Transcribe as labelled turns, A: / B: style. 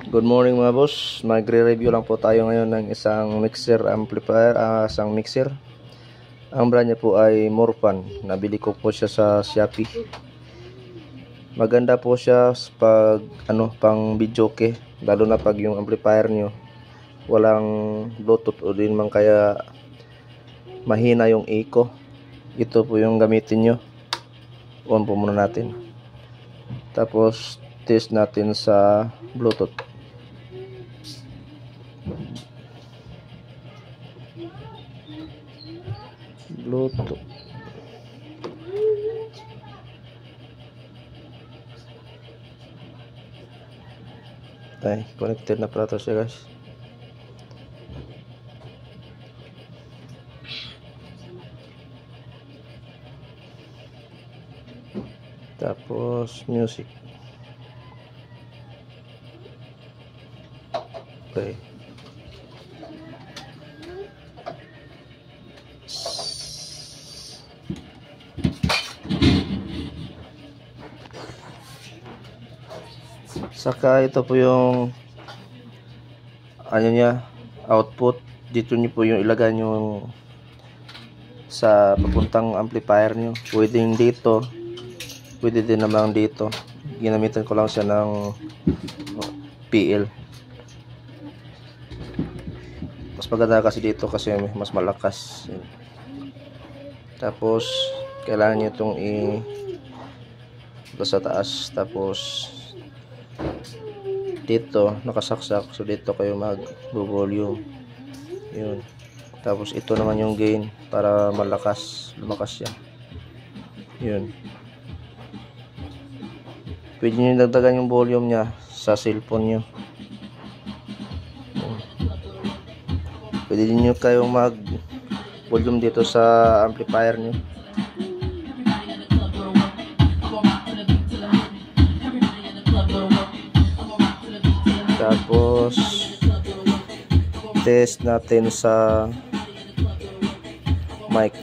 A: Good morning mga boss. Magre-review lang po tayo ngayon ng isang mixer amplifier, isang mixer. Ang brand niya po ay Morfan. Nabili ko po siya sa Shopee. Maganda po siya pag pang videoke, lalo na pag yung amplifier niyo walang Bluetooth o din man kaya mahina yung echo. Ito po yung gamitin niyo. On po muna natin. Tapos test natin sa Bluetooth. Ay, connected na pala to siya guys. Tapos music. Okay. Saka ito po yung niya, output. Dito niyo po yung ilagay nyo sa papuntang amplifier nyo. Pwedeng dito, pwede din naman dito. Ginamitan ko lang siya ng PL. Mas maganda kasi dito kasi mas malakas. Tapos kailangan nyo itong sa taas. Tapos dito nakasaksak, so dito kayo mag-volume. Yun. Tapos ito naman yung gain para lumakas siya. Yun. Pwede nyo dagdagan yung volume nya sa cellphone nyo. Pwede nyo kayong mag-volume dito sa amplifier nyo. Tapos test natin sa mic.